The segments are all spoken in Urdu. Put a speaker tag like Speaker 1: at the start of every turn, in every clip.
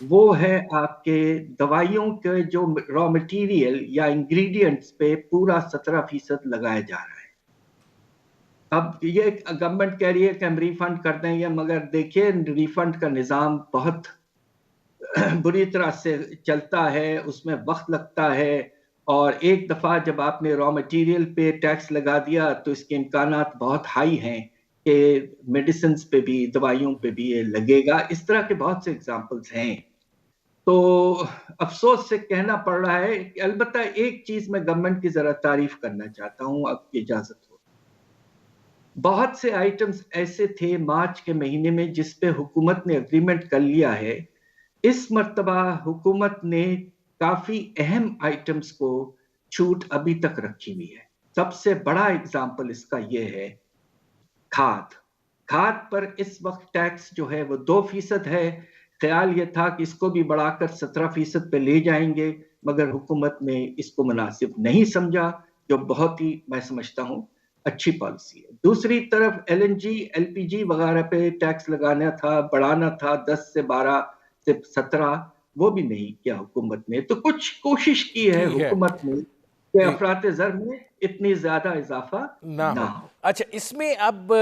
Speaker 1: وہ ہے آپ کے دوائیوں کے جو را مٹیریل یا انگریڈینٹس پہ پورا 17% لگایا جا رہا ہے. اب یہ گورنمنٹ کہہ رہی ہے کہ ہم ریفنڈ کر دیں گے، مگر دیکھیے ریفنڈ کا نظام بہت بری طرح سے چلتا ہے، اس میں وقت لگتا ہے، اور ایک دفعہ جب آپ نے را مٹیریل پہ ٹیکس لگا دیا تو اس کے امکانات بہت ہائی ہیں کہ میڈیسنز پہ بھی، دوائیوں پہ بھی یہ لگے گا. اس طرح کے بہت سے اگزامپلز ہیں. تو افسوس سے کہنا پڑ رہا ہے کہ البتہ ایک چیز میں گورنمنٹ کی ذرا تعریف کرنا چاہتا ہوں، آپ کی اجازت ہو. بہت سے آئٹمز ایسے تھے مارچ کے مہینے میں جس پہ حکومت نے اگریمنٹ کر لیا ہے. اس مرتبہ حکومت نے کافی اہم آئٹمز کو چھوٹ ابھی تک رکھی ہوئی ہے. سب سے بڑا اگزامپل اس کا یہ ہے کھاد پر اس وقت ٹیکس جو ہے وہ 2% ہے. خیال یہ تھا کہ اس کو بھی بڑھا کر 17% پہ لے جائیں گے، مگر حکومت نے اس کو مناسب نہیں سمجھا، جو بہت ہی میں سمجھتا ہوں اچھی پالیسی ہے. دوسری طرف LNG LPG وغیرہ پہ ٹیکس لگانا تھا، بڑھانا تھا 10 سے 12 سے 17، وہ بھی نہیں کیا حکومت نے. تو کچھ کوشش کی ہے حکومت نے کہ افراط زر میں اتنی زیادہ اضافہ نہ ہو.
Speaker 2: اچھا، اس میں اب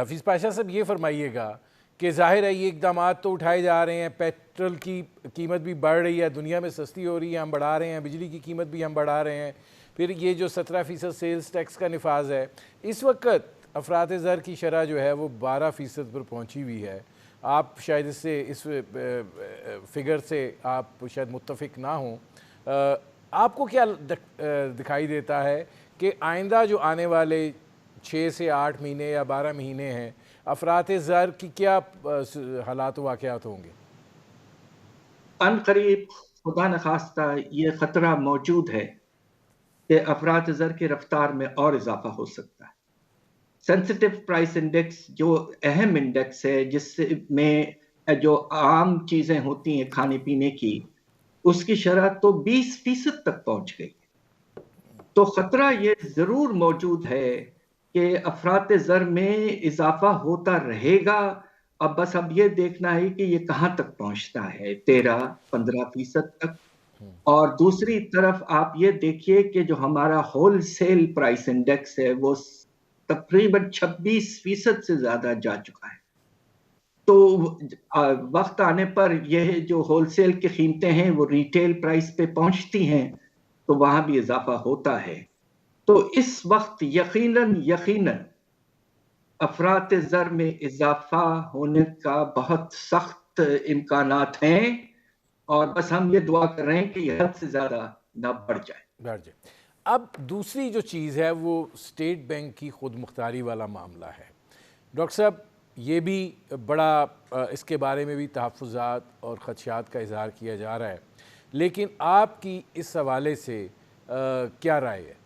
Speaker 2: حفیظ پاشا صاحب یہ فرمائیے گا کہ ظاہر ہے یہ اقدامات تو اٹھائے جا رہے ہیں، پیٹرول کی قیمت بھی بڑھ رہی ہے، دنیا میں سستی ہو رہی ہے، ہم بڑھا رہے ہیں، بجلی کی قیمت بھی ہم بڑھا رہے ہیں، پھر یہ جو 17% سیلز ٹیکس کا نفاذ ہے، اس وقت افراط زر کی شرح جو ہے وہ 12% پر پہنچی ہوئی ہے. آپ شاید اس فگر سے آپ شاید متفق نہ ہوں. آپ کو کیا دکھائی دیتا ہے کہ آئندہ جو آنے والے 6 سے 8 مہینے یا 12 مہینے ہیں، افراط زر کی کیا حالات و واقعات ہوں گے؟
Speaker 1: ان قریب خدا نخواستہ یہ خطرہ موجود ہے کہ افراط زر کی رفتار میں اور اضافہ ہو سکتا ہے. سینسٹیو پرائس انڈیکس جو اہم انڈیکس ہے، جس میں جو عام چیزیں ہوتی ہیں کھانے پینے کی، اس کی شرح تو 20% تک پہنچ گئی. تو خطرہ یہ ضرور موجود ہے کہ افراط زر میں اضافہ ہوتا رہے گا. اب بس اب یہ دیکھنا ہے کہ یہ کہاں تک پہنچتا ہے، 13-15% تک. اور دوسری طرف آپ یہ دیکھیے کہ جو ہمارا ہول سیل پرائس انڈیکس ہے وہ تقریباً 26% سے زیادہ جا چکا ہے. تو وقت آنے پر یہ جو ہول سیل کی قیمتیں ہیں وہ ریٹیل پرائس پہ پہنچتی ہیں تو وہاں بھی اضافہ ہوتا ہے. تو اس وقت یقیناً افراط زر میں اضافہ ہونے کا بہت سخت امکانات ہیں، اور بس ہم یہ دعا کر رہے ہیں کہ یہ حد سے زیادہ نہ بڑھ جائے.
Speaker 2: اب دوسری جو چیز ہے وہ اسٹیٹ بینک کی خود مختاری والا معاملہ ہے. ڈاکٹر صاحب، یہ بھی بڑا اس کے بارے میں بھی تحفظات اور خدشات کا اظہار کیا جا رہا ہے، لیکن آپ کی اس حوالے سے کیا رائے ہے؟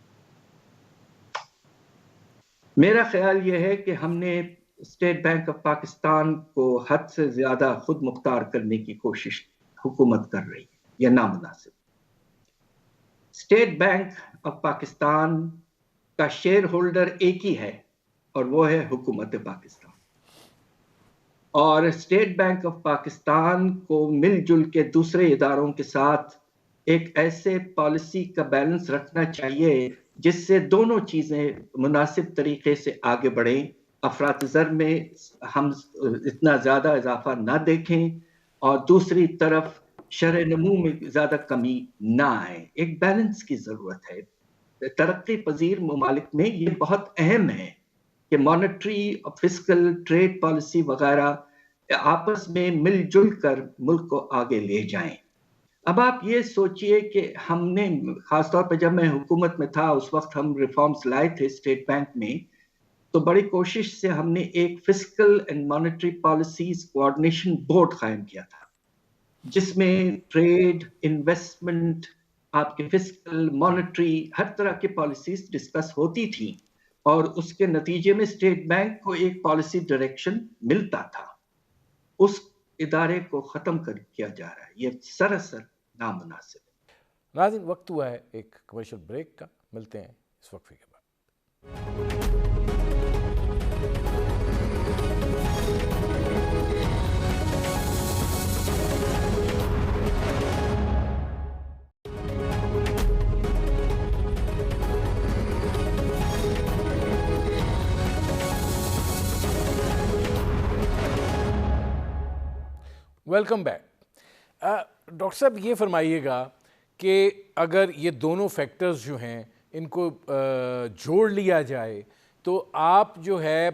Speaker 1: میرا خیال یہ ہے کہ ہم نے اسٹیٹ بینک آف پاکستان کو حد سے زیادہ خود مختار کرنے کی کوشش حکومت کر رہی ہے، یہ نامناسب. اسٹیٹ بینک آف پاکستان کا شیئر ہولڈر ایک ہی ہے اور وہ ہے حکومت پاکستان. اور اسٹیٹ بینک آف پاکستان کو مل جل کے دوسرے اداروں کے ساتھ ایک ایسے پالیسی کا بیلنس رکھنا چاہیے جس سے دونوں چیزیں مناسب طریقے سے آگے بڑھیں. افراط زر میں ہم اتنا زیادہ اضافہ نہ دیکھیں اور دوسری طرف شرح نمو میں زیادہ کمی نہ آئے. ایک بیلنس کی ضرورت ہے. ترقی پذیر ممالک میں یہ بہت اہم ہے کہ مانیٹری، فسکل، ٹریڈ پالیسی وغیرہ آپس میں مل جل کر ملک کو آگے لے جائیں. اب آپ یہ سوچئے کہ ہم نے خاص طور پہ جب میں حکومت میں تھا اس وقت ہم ریفارمز لائے تھے اسٹیٹ بینک میں، تو بڑی کوشش سے ہم نے ایک fiscal and monetary policies coordination board قائم کیا تھا، جس میں ٹریڈ، انویسٹمنٹ، آپ کے فسکل، مانیٹری، ہر طرح کی پالیسیز ڈسکس ہوتی تھی، اور اس کے نتیجے میں اسٹیٹ بینک کو ایک پالیسی ڈائریکشن ملتا تھا. اس ادارے کو ختم کیا جا رہا ہے، یہ سراسر نامناسب ہے.
Speaker 2: ناظرین، وقت ہوا ہے ایک کمرشل بریک کا، ملتے ہیں اس وقفے کے بعد. Welcome back. ڈاکٹر صاحب یہ فرمائیے گا کہ اگر یہ دونوں فیکٹرز جو ہیں ان کو جوڑ لیا جائے تو آپ جو ہے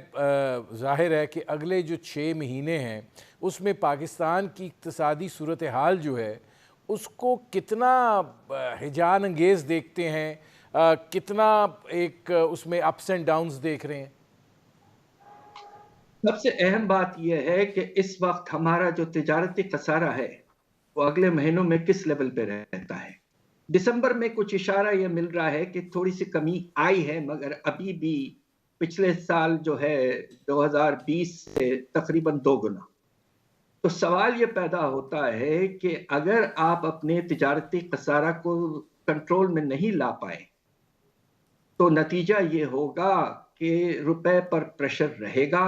Speaker 2: ظاہر ہے کہ اگلے جو 6 مہینے ہیں اس میں پاکستان کی اقتصادی صورتحال جو ہے اس کو کتنا ہیجان انگیز دیکھتے ہیں, کتنا ایک اس میں اپس اینڈ ڈاؤنز دیکھ رہے ہیں؟
Speaker 1: سب سے اہم بات یہ ہے کہ اس وقت ہمارا جو تجارتی خسارہ ہے وہ اگلے مہینوں میں کس لیول پہ رہتا ہے. دسمبر میں کچھ اشارہ یہ مل رہا ہے کہ تھوڑی سی کمی آئی ہے, مگر ابھی بھی پچھلے سال جو ہے 2020 سے تقریباً 2 گنا. تو سوال یہ پیدا ہوتا ہے کہ اگر آپ اپنے تجارتی خسارہ کو کنٹرول میں نہیں لا پائیں تو نتیجہ یہ ہوگا کہ روپے پر پریشر رہے گا,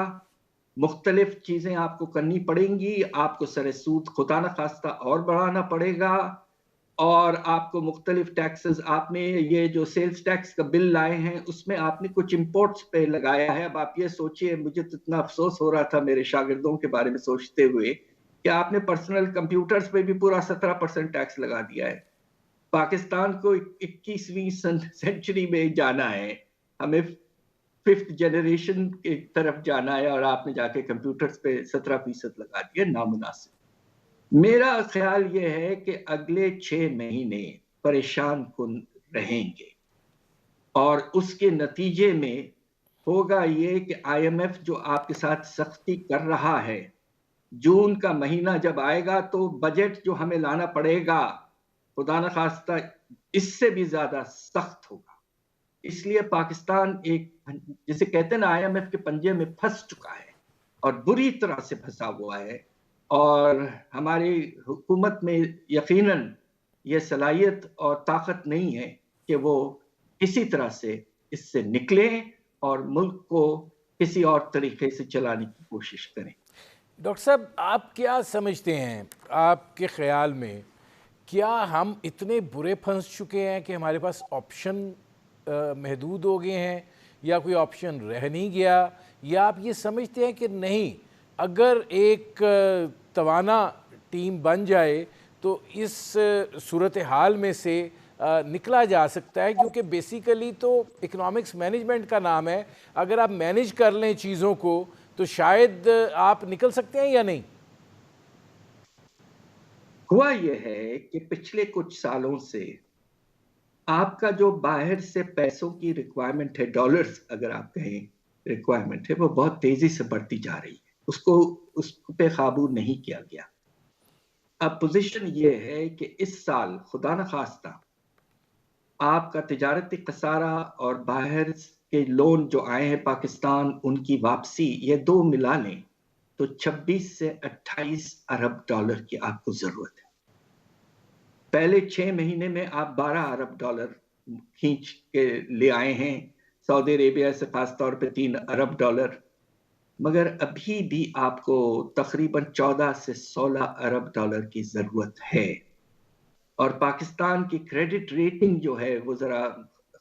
Speaker 1: مختلف چیزیں آپ کو کرنی پڑیں گی, آپ کو سر سود خدا نخواستہ اور بڑھانا پڑے گا, اور آپ کو مختلف ٹیکسز, آپ نے یہ جو سیلز ٹیکس کا بل لائے ہیں اس میں آپ نے کچھ امپورٹس پہ لگایا ہے. اب آپ یہ سوچئے, مجھے تو اتنا افسوس ہو رہا تھا میرے شاگردوں کے بارے میں سوچتے ہوئے کہ آپ نے پرسنل کمپیوٹرز پہ بھی پورا 17% ٹیکس لگا دیا ہے. پاکستان کو 21ویں سینچری میں جانا ہے, ہمیں 5th جنریشن کی طرف جانا ہے, اور آپ نے جا کے کمپیوٹرز پہ 17% لگا دیا, نامناسب. میرا خیال یہ ہے کہ اگلے 6 مہینے پریشان کن رہیں گے, اور اس کے نتیجے میں ہوگا یہ کہ آئی ایم ایف جو آپ کے ساتھ سختی کر رہا ہے, جون کا مہینہ جب آئے گا تو بجٹ جو ہمیں لانا پڑے گا خدا نخواستہ اس سے بھی زیادہ سخت ہوگا. اس لیے پاکستان ایک جسے کہتے ہیں نا آئی ایم ایف کے پنجے میں پھنس چکا ہے, اور بری طرح سے پھنسا ہوا ہے, اور ہماری حکومت میں یقیناً یہ صلاحیت اور طاقت نہیں ہے کہ وہ کسی طرح سے اس سے نکلیں اور ملک کو کسی اور طریقے سے چلانے کی کوشش کریں.
Speaker 2: ڈاکٹر صاحب آپ کیا سمجھتے ہیں, آپ کے خیال میں کیا ہم اتنے برے پھنس چکے ہیں کہ ہمارے پاس آپشن محدود ہو گئے ہیں, یا کوئی آپشن رہ نہیں گیا, یا آپ یہ سمجھتے ہیں کہ نہیں اگر ایک توانا ٹیم بن جائے تو اس صورتحال میں سے نکلا جا سکتا ہے, کیونکہ بیسیکلی تو اکنامکس مینجمنٹ کا نام ہے, اگر آپ مینج کر لیں چیزوں کو تو شاید آپ نکل سکتے ہیں یا نہیں؟
Speaker 1: ہوا یہ ہے کہ پچھلے کچھ سالوں سے آپ کا جو باہر سے پیسوں کی ریکوائرمنٹ ہے, ڈالرز اگر آپ کہیں ریکوائرمنٹ ہے, وہ بہت تیزی سے بڑھتی جا رہی ہے, اس پہ قابو نہیں کیا گیا. اب پوزیشن یہ ہے کہ اس سال خدا نخواستہ آپ کا تجارتی خسارہ اور باہر کے لون جو آئے ہیں پاکستان, ان کی واپسی, یہ 2 ملا لیں تو 26 سے 28 ارب ڈالر کی آپ کو ضرورت ہے. پہلے 6 مہینے میں آپ 12 ارب ڈالر کھینچ کے لے آئے ہیں, سعودی عربیہ سے خاص طور پہ 3 ارب ڈالر, مگر ابھی بھی آپ کو تقریباً 14 سے 16 ارب ڈالر کی ضرورت ہے. اور پاکستان کی کریڈٹ ریٹنگ جو ہے وہ ذرا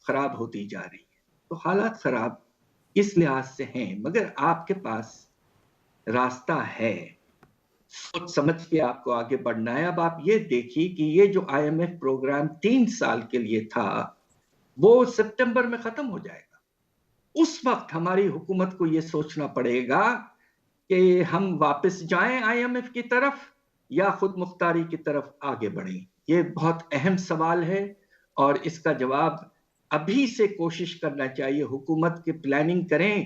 Speaker 1: خراب ہوتی جا رہی ہے, تو حالات خراب اس لحاظ سے ہیں, مگر آپ کے پاس راستہ ہے, سوچ سمجھ کے آپ کو آگے بڑھنا ہے. اب آپ یہ دیکھیے کہ یہ جو آئی ایم ایف پروگرام 3 سال کے لیے تھا وہ سپٹمبر میں ختم ہو جائے گا. اس وقت ہماری حکومت کو یہ سوچنا پڑے گا کہ ہم واپس جائیں آئی ایم ایف کی طرف یا خود مختاری کی طرف آگے بڑھیں. یہ بہت اہم سوال ہے, اور اس کا جواب ابھی سے کوشش کرنا چاہیے. حکومت کی پلاننگ کریں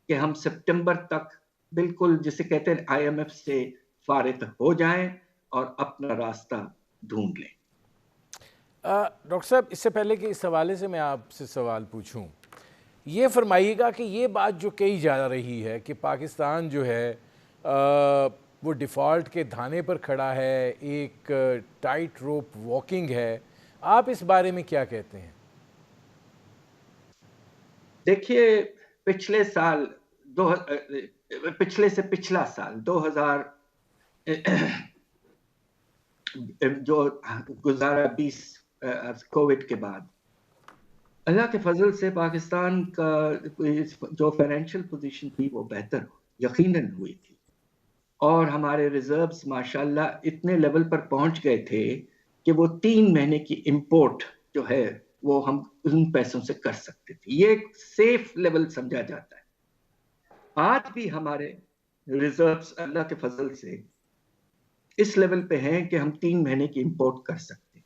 Speaker 1: کہ ہم سپٹمبر تک بالکل جسے کہتے ہیں آئی ایم ایف سے فارغ ہو جائیں اور اپنا راستہ ڈھونڈ لیں.
Speaker 2: ڈاکٹر صاحب اس سے پہلے کہ اس حوالے سے میں آپ سے سوال پوچھوں, یہ فرمائیے گا کہ یہ بات جو کہی جا رہی ہے کہ پاکستان جو ہے وہ ڈیفالٹ کے دھانے پر کھڑا ہے, ایک ٹائٹ روپ واکنگ ہے, آپ اس بارے میں کیا کہتے ہیں؟
Speaker 1: دیکھیے پچھلے سال پچھلے سے پچھلا سال 2000 جو گزارا 20 کووڈ کے بعد, اللہ کے فضل سے پاکستان کا جو فائنینشیل پوزیشن تھی وہ بہتر یقیناً ہوئی تھی, اور ہمارے ریزروز ماشاءاللہ اتنے لیول پر پہنچ گئے تھے کہ وہ 3 مہینے کی امپورٹ جو ہے وہ ہم ان پیسوں سے کر سکتے تھے. یہ ایک سیف لیول سمجھا جاتا ہے. آج بھی ہمارے ریزروز اللہ کے فضل سے اس لیول پہ ہیں کہ ہم 3 مہینے کی امپورٹ کر سکتے ہیں.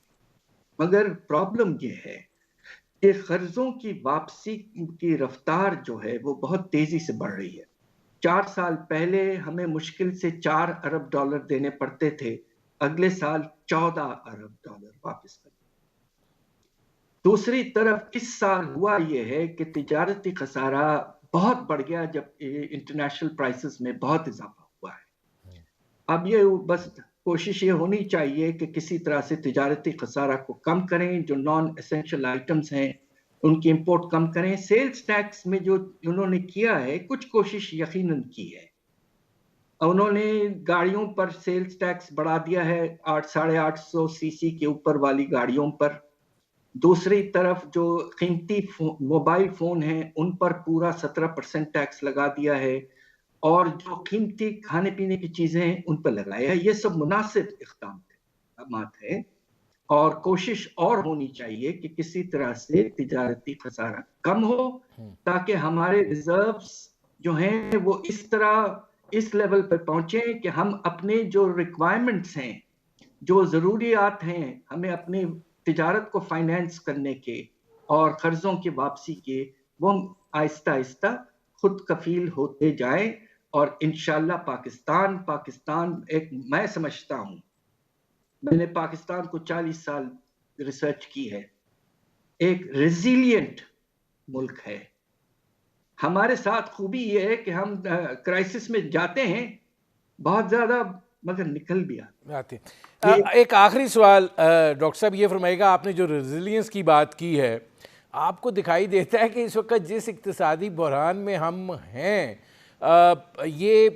Speaker 1: مگر پرابلم یہ ہے کہ قرضوں کی واپسی کی رفتار جو ہے وہ بہت تیزی سے بڑھ رہی ہے. 4 سال پہلے ہمیں مشکل سے $4 ارب دینے پڑتے تھے، اگلے سال $14 ارب واپس کریں. دوسری طرف اس سال ہوا یہ ہے کہ تجارتی خسارہ بہت بڑھ گیا جب انٹرنیشنل پرائسز میں بہت اضافہ ہوا ہے. اب یہ بس کوشش یہ ہونی چاہیے کہ کسی طرح سے تجارتی خسارہ کو کم کریں، جو نان ایسنشل آئٹمز ہیں ان کی امپورٹ کم کریں. سیلز ٹیکس میں جو انہوں نے کیا ہے کچھ کوشش یقیناً کی ہے. انہوں نے گاڑیوں پر سیلز ٹیکس بڑھا دیا ہے 850 سی سی کے اوپر والی گاڑیوں پر. دوسری طرف جو قیمتی موبائل فون ہیں ان پر پورا 17% ٹیکس لگا دیا ہے، اور جو قیمتی کھانے پینے کی چیزیں ہیں ان پر لگایا ہے. یہ سب مناسب اقدامات ہیں، اور کوشش اور ہونی چاہیے کہ کسی طرح سے تجارتی خسارہ کم ہو تاکہ ہمارے ریزروز جو ہیں وہ اس طرح اس لیول پر پہنچیں کہ ہم اپنے جو ریکوائرمنٹس ہیں، جو ضروریات ہیں ہمیں اپنی تجارت کو فائنینس کرنے کے اور قرضوں کی واپسی کے، وہ آہستہ آہستہ خود کفیل ہوتے جائیں. اور انشاءاللہ پاکستان ایک، میں سمجھتا ہوں، میں نے پاکستان کو 40 سال ریسرچ کی ہے، ایک ریزیلینٹ ملک ہے. ہمارے ساتھ خوبی یہ ہے کہ ہم کرائسس میں جاتے ہیں بہت زیادہ مگر نکل بھی
Speaker 2: آتے ہیں. ایک آخری سوال ڈاکٹر صاحب، یہ فرمائے گا، آپ نے جو ریزیلینس کی بات کی ہے، آپ کو دکھائی دیتا ہے کہ اس وقت جس اقتصادی بحران میں ہم ہیں یہ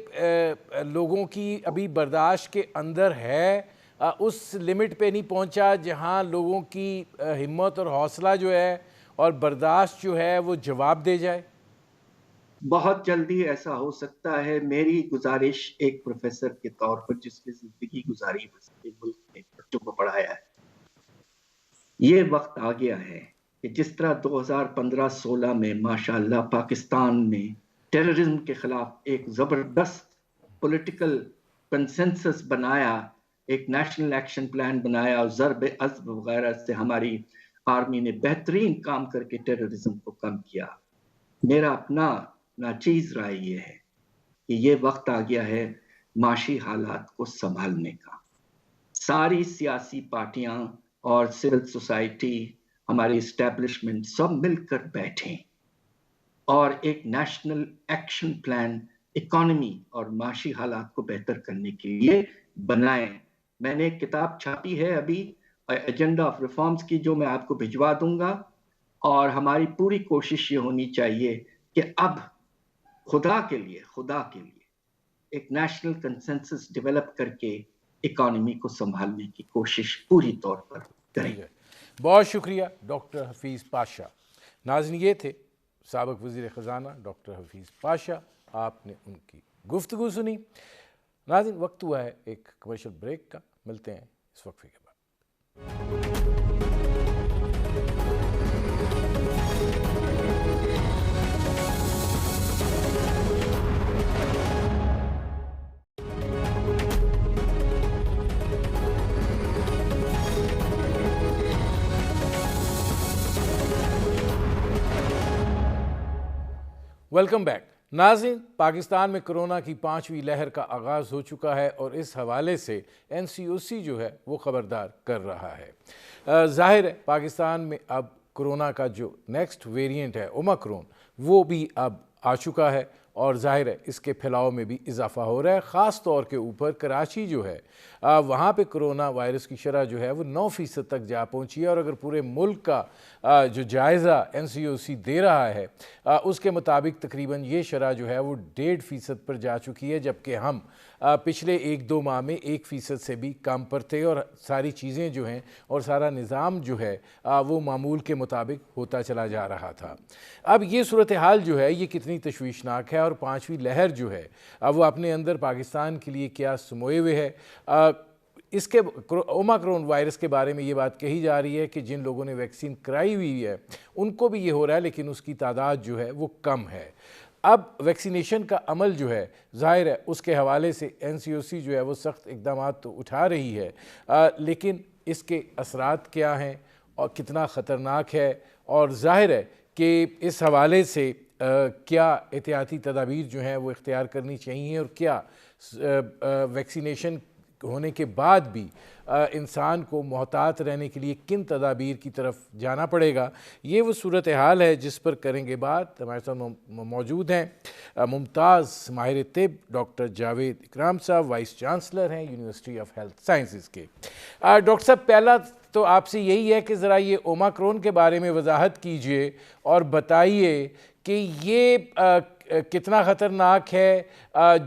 Speaker 2: لوگوں کی ابھی برداشت کے اندر ہے، اس لمٹ پہ نہیں پہنچا جہاں لوگوں کی ہمت اور حوصلہ جو ہے اور برداشت جو ہے وہ جواب دے جائے؟
Speaker 1: بہت جلدی ایسا ہو سکتا ہے. میری گزارش ایک پروفیسر کے طور پر جس نے زندگی گزاری ملک میں بچوں کو پڑھایا ہے، یہ وقت آ گیا ہے کہ جس طرح 2015-16 میں ماشاءاللہ پاکستان نے ٹیررزم کے خلاف ایک زبردست پولیٹیکل کنسنسس بنایا، ایک نیشنل ایکشن پلان بنایا، اور ضرب عضب وغیرہ سے ہماری آرمی نے بہترین کام کر کے ٹیررزم کو کم کیا. میرا اپنا ناچیز رائے یہ ہے کہ یہ وقت آ گیا ہے معاشی حالات کو سنبھالنے کا. ساری سیاسی پارٹیاں اور سول سوسائٹی، ہماری اسٹیبلشمنٹ سب مل کر بیٹھیں اور ایک نیشنل ایکشن پلان اکانومی اور معاشی حالات کو بہتر کرنے کے لیے بنائیں. میں نے ایک کتاب چھاپی ہے ابھی، ایجنڈا آف ریفارمز کی، جو میں آپ کو بھجوا دوں گا. اور ہماری پوری کوشش یہ ہونی چاہیے کہ اب خدا کے لیے ایک نیشنل کنسنسس ڈیولپ کر کے اکانومی کو سنبھالنے کی کوشش پوری طور پر کریں.
Speaker 2: بہت شکریہ ڈاکٹر حفیظ پاشا. ناظرین، یہ تھے سابق وزیر خزانہ ڈاکٹر حفیظ پاشا. آپ نے ان کی گفتگو سنی. ناظرین، وقت ہوا ہے ایک کمرشل بریک کا. ملتے ہیں اس وقفے کے بعد. Welcome back. ناظرین، پاکستان میں کرونا کی 5ویں لہر کا آغاز ہو چکا ہے، اور اس حوالے سے NCOC جو ہے وہ خبردار کر رہا ہے. ظاہر ہے پاکستان میں اب کرونا کا جو نیکسٹ ویریئنٹ ہے اومیکرون، وہ بھی اب آ چکا ہے، اور ظاہر ہے اس کے پھیلاؤ میں بھی اضافہ ہو رہا ہے. خاص طور کے اوپر کراچی جو ہے وہاں پہ کرونا وائرس کی شرح جو ہے وہ 9% تک جا پہنچی ہے. اور اگر پورے ملک کا جو جائزہ NCOC دے رہا ہے اس کے مطابق تقریباً یہ شرح جو ہے وہ 1.5% پر جا چکی ہے، جبکہ ہم پچھلے 1-2 ماہ میں 1% سے بھی کم پر تھے اور ساری چیزیں جو ہیں اور سارا نظام جو ہے وہ معمول کے مطابق ہوتا چلا جا رہا تھا۔ اب یہ صورتحال جو ہے یہ کتنی تشویشناک ہے اور 5ویں لہر جو ہے وہ اپنے اندر پاکستان کے لیے کیا سموئے ہوئے ہے۔ اس کے اومیکرون وائرس کے بارے میں یہ بات کہی جا رہی ہے کہ جن لوگوں نے ویکسین کرائی ہوئی ہے ان کو بھی یہ ہو رہا ہے، لیکن اس کی تعداد جو ہے وہ کم ہے۔ اب ویکسینیشن کا عمل جو ہے ظاہر ہے اس کے حوالے سے NCOC جو ہے وہ سخت اقدامات تو اٹھا رہی ہے، لیکن اس کے اثرات کیا ہیں اور کتنا خطرناک ہے، اور ظاہر ہے کہ اس حوالے سے کیا احتیاطی تدابیر جو ہیں وہ اختیار کرنی چاہیے، اور کیا ویکسینیشن ہونے کے بعد بھی انسان کو محتاط رہنے کے لیے کن تدابیر کی طرف جانا پڑے گا۔ یہ وہ صورتحال ہے جس پر کریں گے بات۔ ہمارے ساتھ موجود ہیں ممتاز ماہر طب ڈاکٹر جاوید اکرام صاحب، وائس چانسلر ہیں یونیورسٹی آف ہیلتھ سائنسز کے۔ ڈاکٹر صاحب، پہلا تو آپ سے یہی ہے کہ ذرا یہ اومیکرون کے بارے میں وضاحت کیجئے اور بتائیے کہ یہ کتنا خطرناک ہے،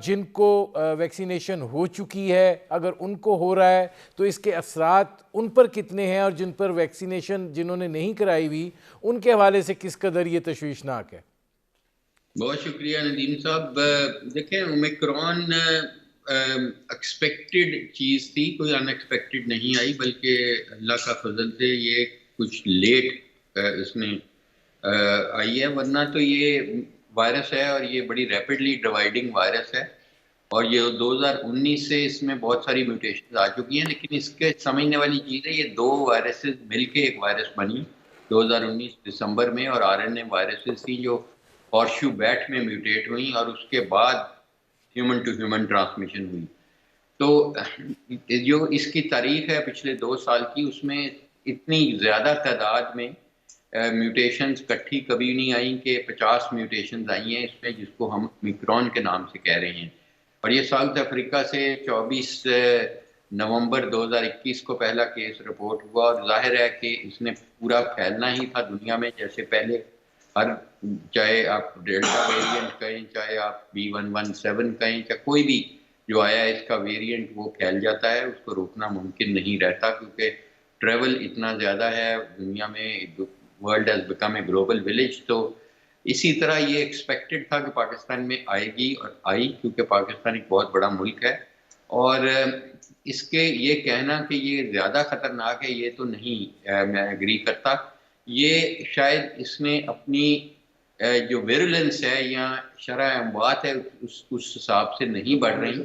Speaker 2: جن کو ویکسینیشن ہو چکی ہے اگر ان کو ہو رہا ہے تو اس کے اثرات ان پر کتنے ہیں، اور جن پر ویکسینیشن جنہوں نے نہیں کرائی ہوئی ان کے حوالے سے کس قدر یہ تشویشناک ہے؟
Speaker 3: بہت شکریہ ندیم صاحب۔ دیکھیں، اومیکرون ایکسپیکٹڈ چیز تھی، کوئی ان ایکسپیکٹڈ نہیں آئی، بلکہ اللہ کا فضل سے یہ کچھ لیٹ اس میں آئی ہے، ورنہ تو یہ وائرس ہے اور یہ بڑی ریپڈلی ڈیوائڈنگ وائرس ہے، اور یہ 2019 سے اس میں بہت ساری میوٹیشنز آ چکی ہیں، لیکن اس کے سمجھنے والی چیز ہے یہ 2 وائرسز مل کے ایک وائرس بنی 2019 دسمبر میں، اور RNA وائرسز تھی جو ہارشو بیٹ میں میوٹیٹ ہوئیں اور اس کے بعد ہیومن ٹو ہیومن ٹرانسمیشن ہوئی۔ تو جو اس کی تاریخ ہے پچھلے 2 سال کی، اس میں اتنی زیادہ تعداد میں میوٹیشنز کٹھی کبھی نہیں آئیں کہ 50 میوٹیشنز آئی ہیں اس میں، جس کو ہم اومیکرون کے نام سے کہہ رہے ہیں۔ اور یہ ساؤتھ افریقہ سے 24 نومبر 2021 کو پہلا کیس رپورٹ ہوا، اور ظاہر ہے کہ اس نے پورا پھیلنا ہی تھا دنیا میں، جیسے پہلے چاہے آپ ڈیلٹا ویریئنٹ کہیں، چاہے آپ B117 کہیں، چاہے کوئی بھی جو آیا ہے اس کا ویریئنٹ، وہ پھیل جاتا ہے، اس کو روکنا ممکن نہیں رہتا، کیونکہ ٹریول اتنا زیادہ ہے دنیا میں، world has become a global village. تو اسی طرح یہ ایکسپیکٹڈ تھا کہ پاکستان میں آئے گی، اور آئی، کیونکہ پاکستان ایک بہت بڑا ملک ہے، اور اس کے یہ کہنا کہ یہ زیادہ خطرناک ہے، یہ تو نہیں میں ایگری کرتا۔ یہ شاید اس نے اپنی جو ویرولنس ہے یا شرح اموات ہے اس حساب سے نہیں بڑھ رہی۔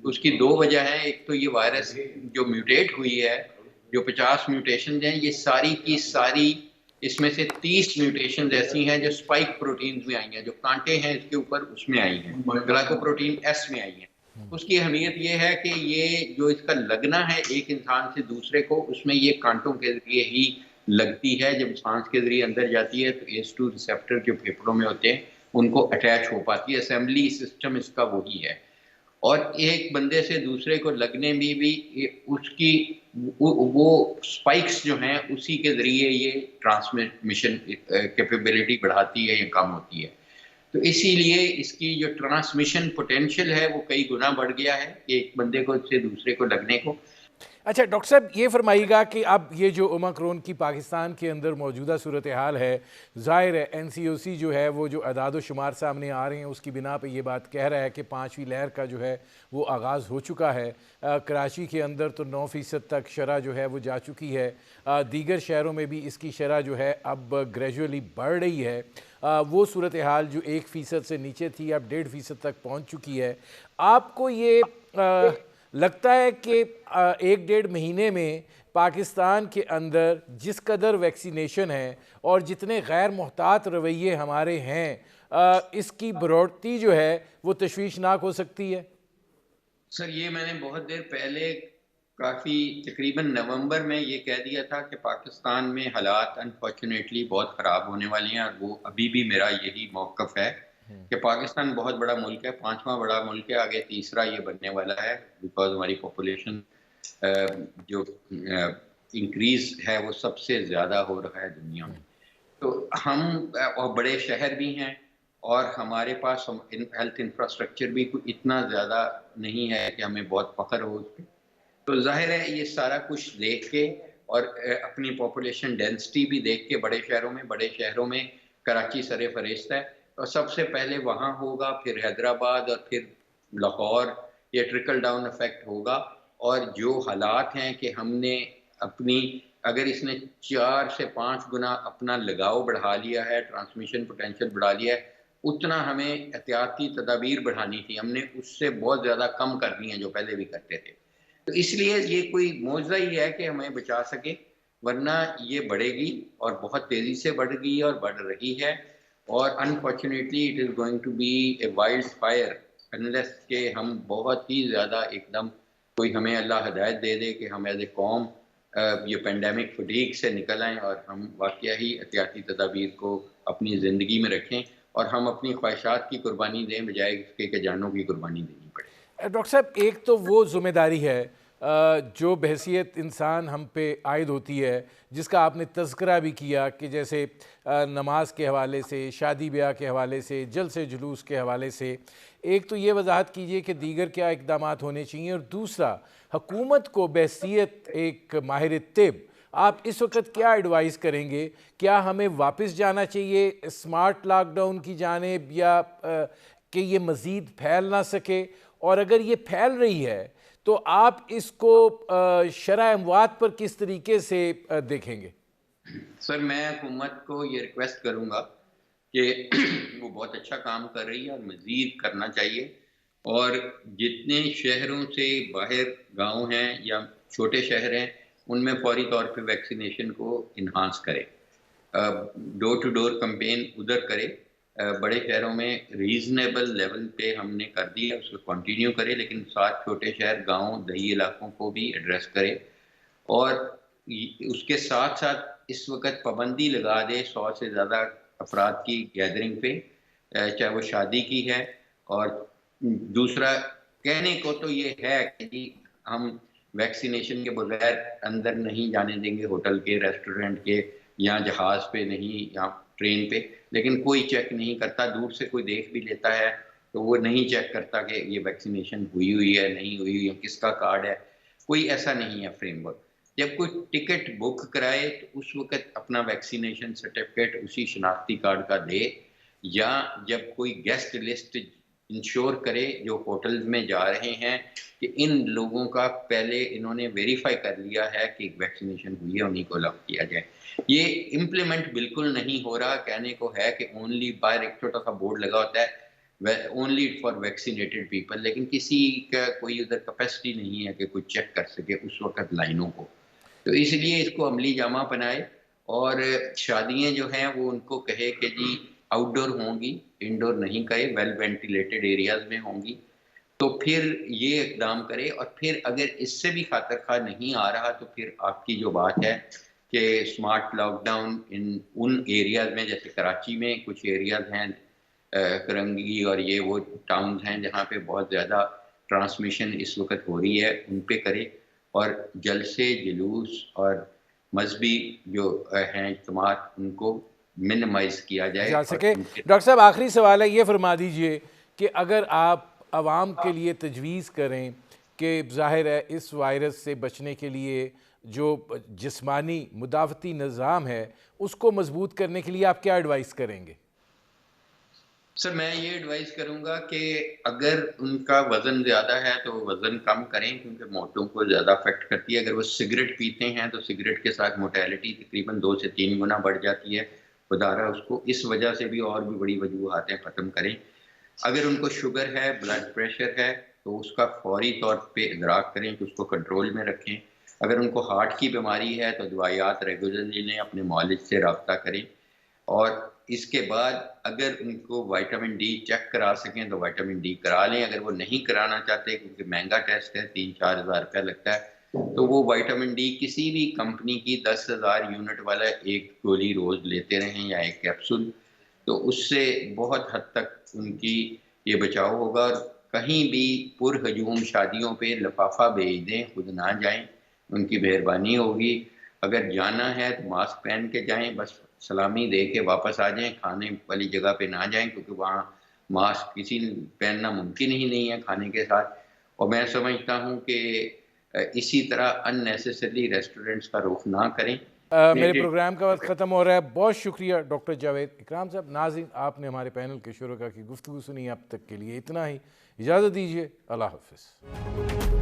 Speaker 3: اس کی 2 وجہ ہیں، ایک تو یہ وائرس جو میوٹیٹ ہوئی ہے، جو 50 میوٹیشنز ہیں، یہ ساری کی ساری، اس میں سے 30 میوٹیشنز ایسی ہیں جو سپائک پروٹینز میں آئی ہیں، جو کانٹے ہیں اس کے اوپر اس میں آئی ہیں، گلائکوپروٹین ایس میں آئی ہیں۔ اس کی اہمیت یہ ہے کہ یہ جو اس کا لگنا ہے ایک انسان سے دوسرے کو، اس میں یہ کانٹوں کے ذریعے ہی لگتی ہے، جب سانس کے ذریعے اندر جاتی ہے تو ACE2 ریسیپٹر جو پھیپھڑوں میں ہوتے ہیں ان کو اٹیچ ہو پاتی ہے، اسمبلی سسٹم اس کا وہی ہے، اور ایک بندے سے دوسرے کو لگنے میں بھی اس کی وہ سپائکس جو ہیں اسی کے ذریعے یہ ٹرانسمیشن کیپیبلٹی بڑھاتی ہے یا کم ہوتی ہے۔ تو اسی لیے اس کی جو ٹرانسمیشن پوٹینشیل ہے وہ کئی گنا بڑھ گیا ہے کہ ایک بندے کو سے دوسرے کو لگنے کو۔
Speaker 2: اچھا ڈاکٹر صاحب، یہ فرمائیے گا کہ اب یہ جو اومیکرون کی پاکستان کے اندر موجودہ صورتحال ہے، ظاہر ہے NCOC جو ہے وہ جو اعداد و شمار سامنے آ رہے ہیں اس کی بنا پہ یہ بات کہہ رہا ہے کہ 5ویں لہر کا جو ہے وہ آغاز ہو چکا ہے۔ کراچی کے اندر تو 9% تک شرح جو ہے وہ جا چکی ہے، دیگر شہروں میں بھی اس کی شرح جو ہے اب گریجولی بڑھ رہی ہے۔ وہ صورتحال جو 1% سے نیچے تھی اب 1.5% تک پہنچ چکی ہے۔ آپ کو یہ لگتا ہے کہ 1-1.5 مہینے میں پاکستان کے اندر جس قدر ویکسینیشن ہے اور جتنے غیر محتاط رویے ہمارے ہیں، اس کی بڑھوتری جو ہے وہ تشویشناک ہو سکتی ہے؟
Speaker 3: سر، یہ میں نے بہت دیر پہلے کافی تقریباً نومبر میں یہ کہہ دیا تھا کہ پاکستان میں حالات انفارچونیٹلی بہت خراب ہونے والے ہیں، اور وہ ابھی بھی میرا یہی موقف ہے کہ پاکستان بہت بڑا ملک ہے، 5واں بڑا ملک ہے، آگے تیسرا یہ بننے والا ہے، بیکاز ہماری پاپولیشن جو انکریز ہے وہ سب سے زیادہ ہو رہا ہے دنیا میں۔ تو ہم اور بڑے شہر بھی ہیں، اور ہمارے پاس ہیلتھ انفراسٹرکچر بھی اتنا زیادہ نہیں ہے کہ ہمیں بہت فخر ہو اس پہ. تو ظاہر ہے یہ سارا کچھ دیکھ کے اور اپنی پاپولیشن ڈینسٹی بھی دیکھ کے بڑے شہروں میں کراچی سر فہرست ہے، اور سب سے پہلے وہاں ہوگا، پھر حیدرآباد اور پھر لاہور. یہ ٹرکل ڈاؤن افیکٹ ہوگا. اور جو حالات ہیں کہ ہم نے اگر اس نے 4 سے 5 گنا اپنا لگاؤ بڑھا لیا ہے، ٹرانسمیشن پوٹینشیل بڑھا لیا ہے، اتنا ہمیں احتیاطی تدابیر بڑھانی تھی. ہم نے اس سے بہت زیادہ کم کرنی ہے جو پہلے بھی کرتے تھے. تو اس لیے یہ کوئی معجزہ ہی ہے کہ ہمیں بچا سکے، ورنہ یہ بڑھے گی اور بہت تیزی سے بڑھ گئی اور بڑھ رہی ہے. اور unfortunately it is going to be a wildfire unless کہ ہم بہت ہی زیادہ ایک دم کوئی ہمیں اللہ ہدایت دے دے کہ ہم ایز اے قوم یہ پینڈیمک فٹیگ سے نکل آئیں اور ہم واقعہ ہی احتیاطی تدابیر کو اپنی زندگی میں رکھیں اور ہم اپنی خواہشات کی قربانی دیں بجائے اس کے کہ جانوں کی قربانی دینی پڑے.
Speaker 2: ڈاکٹر صاحب، ایک تو وہ ذمہ داری ہے جو بحیثیت انسان ہم پہ عائد ہوتی ہے، جس کا آپ نے تذکرہ بھی کیا کہ جیسے نماز کے حوالے سے، شادی بیاہ کے حوالے سے، جلسے جلوس کے حوالے سے. ایک تو یہ وضاحت کیجئے کہ دیگر کیا اقدامات ہونے چاہیے، اور دوسرا حکومت کو بحیثیت ایک ماہر طب آپ اس وقت کیا ایڈوائز کریں گے؟ کیا ہمیں واپس جانا چاہیے اسمارٹ لاک ڈاؤن کی جانب، یا کہ یہ مزید پھیل نہ سکے؟ اور اگر یہ پھیل رہی ہے تو آپ اس کو شرح اموات پر کس طریقے سے دیکھیں گے؟
Speaker 3: سر میں حکومت کو یہ ریکویسٹ کروں گا کہ وہ بہت اچھا کام کر رہی ہے اور مزید کرنا چاہیے، اور جتنے شہروں سے باہر گاؤں ہیں یا چھوٹے شہر ہیں ان میں فوری طور پہ ویکسینیشن کو انہانس کرے، ڈور ٹو ڈور کمپین ادھر کرے. بڑے شہروں میں ریزنیبل لیول پہ ہم نے کر دیا، اس کو کنٹینیو کرے، لیکن ساتھ چھوٹے شہر، گاؤں، دیہی علاقوں کو بھی ایڈریس کرے. اور اس کے ساتھ ساتھ اس وقت پابندی لگا دے 100 سے زیادہ افراد کی گیدرنگ پہ، چاہے وہ شادی کی ہے. اور دوسرا کہنے کو تو یہ ہے کہ ہم ویکسینیشن کے بغیر اندر نہیں جانے دیں گے، ہوٹل کے، ریسٹورنٹ کے، یا جہاز پہ نہیں، یا ٹرین پہ، لیکن کوئی چیک نہیں کرتا. دور سے کوئی دیکھ بھی لیتا ہے تو وہ نہیں چیک کرتا کہ یہ ویکسینیشن ہوئی ہے نہیں ہوئی ہے، کس کا کارڈ ہے. کوئی ایسا نہیں ہے فریم ورک. جب کوئی ٹکٹ بک کرائے تو اس وقت اپنا ویکسینیشن سرٹیفکیٹ اسی شناختی کارڈ کا دے، یا جب کوئی گیسٹ لسٹ انشور کرے جو ہوٹل میں جا رہے ہیں کہ ان لوگوں کا پہلے انہوں نے ویریفائی کر لیا ہے کہ ویکسینیشن ہوئی ہے، انہیں کو الاؤ کیا جائے. یہ امپلیمنٹ بالکل نہیں ہو رہا. کہنے کو ہے کہ اونلی باہر ایک چھوٹا سا بورڈ لگا ہوتا ہے اونلی فار ویکسینیٹڈ پیپل، لیکن کسی کا کوئی ادھر کیپیسٹی نہیں ہے کہ کوئی چیک کر سکے اس وقت لائنوں کو. تو اس لیے اس کو عملی جامہ پہنائے، اور شادیاں جو ہیں وہ ان کو کہے کہ جی آؤٹ ڈور ہوں گی، انڈور نہیں کہے، ویل وینٹیلیٹڈ ایریاز میں ہوں گی. تو پھر یہ اقدام کرے. اور پھر اگر اس سے بھی خاطر خواہ نہیں آ رہا تو پھر آپ کی جو بات ہے کہ اسمارٹ لاک ڈاؤن ان ایریاز میں، جیسے کراچی میں کچھ ایریاز ہیں، کرنگی اور یہ وہ ٹاؤنز ہیں جہاں پہ بہت زیادہ ٹرانسمیشن اس وقت ہو رہی ہے، ان پہ کرے. اور جلسے جلوس اور مذہبی جو ہیں اجتماعات ان کو منیمائز کیا جائے
Speaker 2: جا سکے. ڈاکٹر صاحب آخری سوال ہے، یہ فرما دیجئے کہ اگر آپ عوام کے لیے تجویز کریں کہ ظاہر ہے اس وائرس سے بچنے کے لیے جو جسمانی مدافعتی نظام ہے اس کو مضبوط کرنے کے لیے آپ کیا ایڈوائز کریں گے؟
Speaker 3: سر میں یہ ایڈوائز کروں گا کہ اگر ان کا وزن زیادہ ہے تو وزن کم کریں، کیونکہ موٹوں کو زیادہ افیکٹ کرتی ہے. اگر وہ سگریٹ پیتے ہیں تو سگریٹ کے ساتھ موٹیلٹی تقریباً 2 سے 3 گنا بڑھ جاتی ہے. خدارہ اس کو اس وجہ سے بھی اور بھی بڑی وجوہاتیں ختم کریں. اگر ان کو شوگر ہے، بلڈ پریشر ہے، تو اس کا فوری طور پہ ادراک کریں کہ اس کو کنٹرول میں رکھیں. اگر ان کو ہارٹ کی بیماری ہے تو دوائیات ریگولرلی لیں، اپنے معالج سے رابطہ کریں. اور اس کے بعد اگر ان کو وائٹامن ڈی چیک کرا سکیں تو وائٹامن ڈی کرا لیں. اگر وہ نہیں کرانا چاہتے کیونکہ مہنگا ٹیسٹ ہے، 3-4 ہزار روپیہ لگتا ہے، تو وہ وائٹامن ڈی کسی بھی کمپنی کی 10,000 یونٹ والا ایک گولی روز لیتے رہیں یا ایک کیپسول. تو اس سے بہت حد تک ان کی یہ بچاؤ ہوگا. اور کہیں بھی پر ہجوم شادیوں پہ لفافہ بھیج دیں، خود نہ جائیں، ان کی مہربانی ہوگی. اگر جانا ہے تو ماسک پہن کے جائیں، بس سلامی دے کے واپس آ جائیں، کھانے والی جگہ پہ نہ جائیں، کیونکہ وہاں ماسک کسی پہننا ممکن ہی نہیں ہے کھانے کے ساتھ. اور میں سمجھتا ہوں کہ اسی طرح ان نیسیسری ریسٹورنٹس کا رخ نہ کریں.
Speaker 2: میرے پروگرام کا وقت ختم ہو رہا ہے. بہت شکریہ ڈاکٹر جاوید اکرام صاحب. ناظرین، آپ نے ہمارے پینل کے شرکاء کی گفتگو سنی. اب تک کے لیے اتنا ہی. اجازت دیجیے. اللہ حافظ.